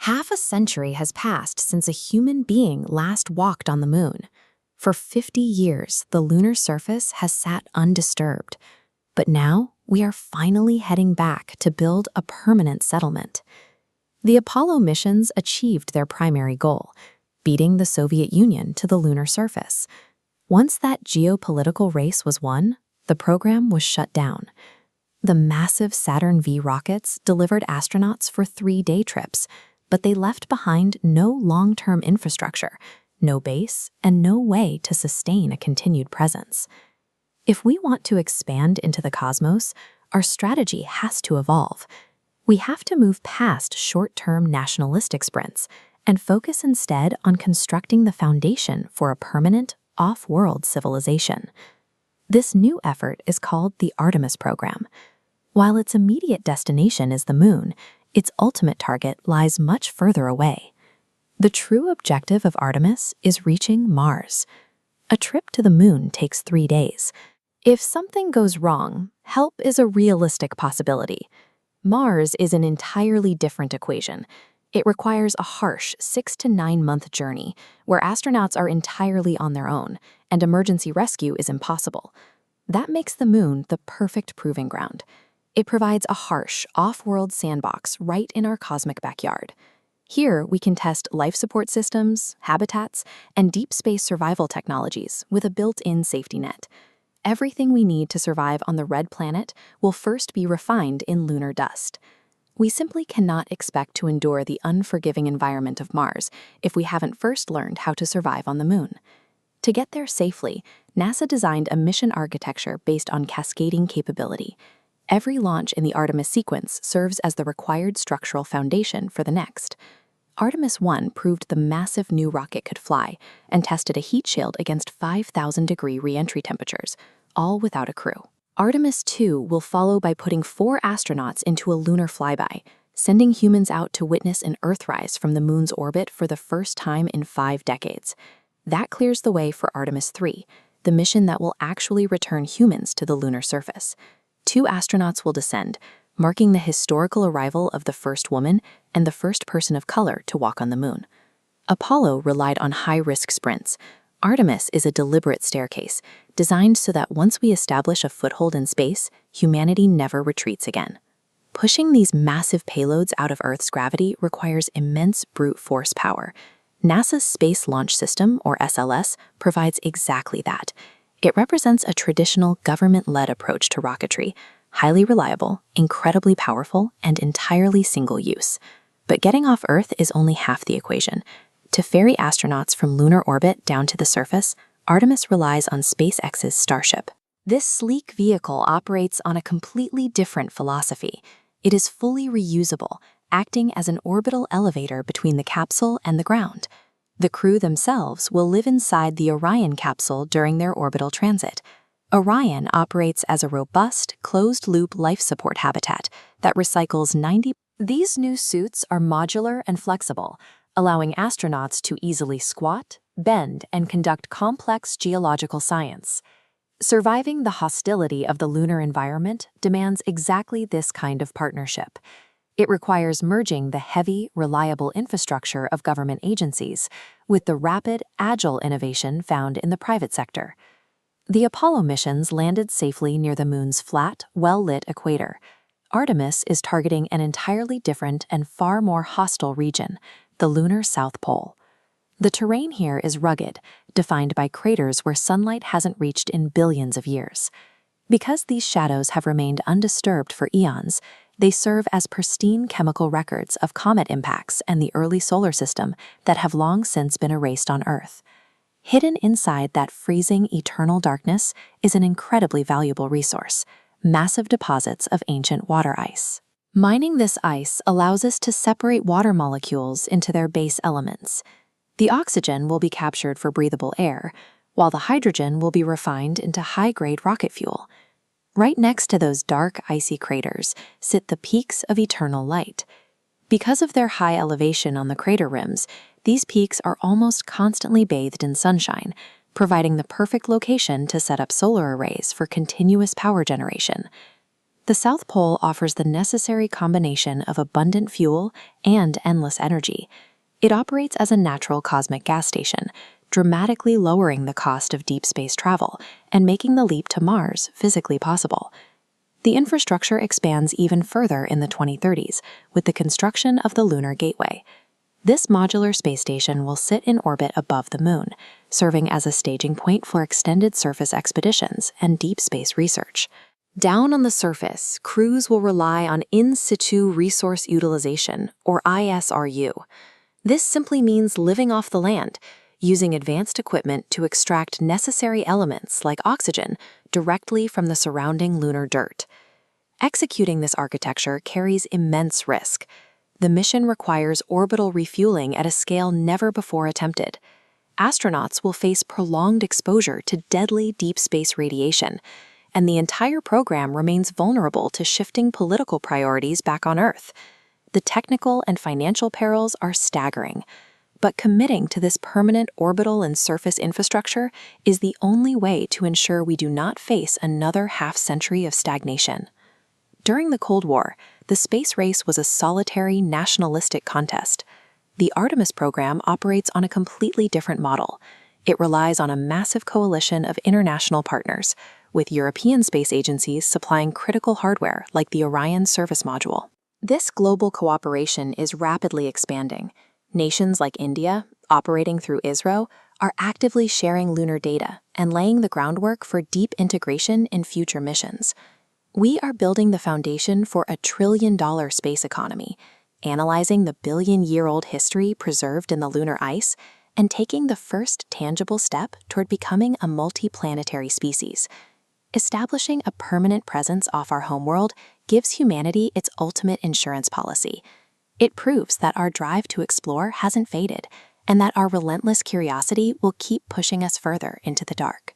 Half a century has passed since a human being last walked on the moon. For 50 years, the lunar surface has sat undisturbed. But now, we are finally heading back to build a permanent settlement. The Apollo missions achieved their primary goal, beating the Soviet Union to the lunar surface. Once that geopolitical race was won, the program was shut down. The massive Saturn V rockets delivered astronauts for 3-day trips, but they left behind no long-term infrastructure, no base, and no way to sustain a continued presence. If we want to expand into the cosmos, our strategy has to evolve. We have to move past short-term nationalistic sprints and focus instead on constructing the foundation for a permanent, off-world civilization. This new effort is called the Artemis program. While its immediate destination is the moon, its ultimate target lies much further away. The true objective of Artemis is reaching Mars. A trip to the moon takes 3 days. If something goes wrong, help is a realistic possibility. Mars is an entirely different equation. It requires a harsh 6 to 9 month journey where astronauts are entirely on their own, and emergency rescue is impossible. That makes the moon the perfect proving ground. It provides a harsh, off-world sandbox right in our cosmic backyard. Here, we can test life support systems, habitats, and deep space survival technologies with a built-in safety net. Everything we need to survive on the red planet will first be refined in lunar dust. We simply cannot expect to endure the unforgiving environment of Mars if we haven't first learned how to survive on the moon. To get there safely, NASA designed a mission architecture based on cascading capability. Every launch in the Artemis sequence serves as the required structural foundation for the next. Artemis I proved the massive new rocket could fly and tested a heat shield against 5,000-degree re-entry temperatures, all without a crew. Artemis II will follow by putting 4 astronauts into a lunar flyby, sending humans out to witness an Earthrise from the moon's orbit for the first time in 5 decades. That clears the way for Artemis III, the mission that will actually return humans to the lunar surface. 2 astronauts will descend, marking the historical arrival of the first woman and the first person of color to walk on the moon. Apollo relied on high-risk sprints. Artemis is a deliberate staircase, designed so that once we establish a foothold in space, humanity never retreats again. Pushing these massive payloads out of Earth's gravity requires immense brute force power. NASA's Space Launch System, or SLS, provides exactly that. It represents a traditional government-led approach to rocketry, highly reliable, incredibly powerful, and entirely single-use. But getting off Earth is only half the equation. To ferry astronauts from lunar orbit down to the surface, Artemis relies on SpaceX's Starship. This sleek vehicle operates on a completely different philosophy. It is fully reusable, acting as an orbital elevator between the capsule and the ground. The crew themselves will live inside the Orion capsule during their orbital transit. Orion operates as a robust, closed-loop life support habitat that recycles 90%. These new suits are modular and flexible, allowing astronauts to easily squat, bend, and conduct complex geological science. Surviving the hostility of the lunar environment demands exactly this kind of partnership. It requires merging the heavy, reliable infrastructure of government agencies with the rapid, agile innovation found in the private sector. The Apollo missions landed safely near the moon's flat, well-lit equator. Artemis is targeting an entirely different and far more hostile region, the lunar South Pole. The terrain here is rugged, defined by craters where sunlight hasn't reached in billions of years. Because these shadows have remained undisturbed for eons, they serve as pristine chemical records of comet impacts and the early solar system that have long since been erased on Earth. Hidden inside that freezing, eternal darkness is an incredibly valuable resource: massive deposits of ancient water ice. Mining this ice allows us to separate water molecules into their base elements. The oxygen will be captured for breathable air, while the hydrogen will be refined into high-grade rocket fuel. Right next to those dark, icy craters sit the peaks of eternal light. Because of their high elevation on the crater rims, these peaks are almost constantly bathed in sunshine, providing the perfect location to set up solar arrays for continuous power generation. The South Pole offers the necessary combination of abundant fuel and endless energy. It operates as a natural cosmic gas station, dramatically lowering the cost of deep space travel and making the leap to Mars physically possible. The infrastructure expands even further in the 2030s with the construction of the Lunar Gateway. This modular space station will sit in orbit above the Moon, serving as a staging point for extended surface expeditions and deep space research. Down on the surface, crews will rely on in situ resource utilization, or ISRU. This simply means living off the land, using advanced equipment to extract necessary elements like oxygen directly from the surrounding lunar dirt. Executing this architecture carries immense risk. The mission requires orbital refueling at a scale never before attempted. Astronauts will face prolonged exposure to deadly deep space radiation, and the entire program remains vulnerable to shifting political priorities back on Earth. The technical and financial perils are staggering, but committing to this permanent orbital and surface infrastructure is the only way to ensure we do not face another half-century of stagnation. During the Cold War, the space race was a solitary, nationalistic contest. The Artemis program operates on a completely different model. It relies on a massive coalition of international partners, with European space agencies supplying critical hardware like the Orion service module. This global cooperation is rapidly expanding. Nations like India, operating through ISRO, are actively sharing lunar data and laying the groundwork for deep integration in future missions. We are building the foundation for a trillion-dollar space economy, analyzing the billion-year-old history preserved in the lunar ice, and taking the first tangible step toward becoming a multi-planetary species. Establishing a permanent presence off our homeworld gives humanity its ultimate insurance policy. It proves that our drive to explore hasn't faded, and that our relentless curiosity will keep pushing us further into the dark.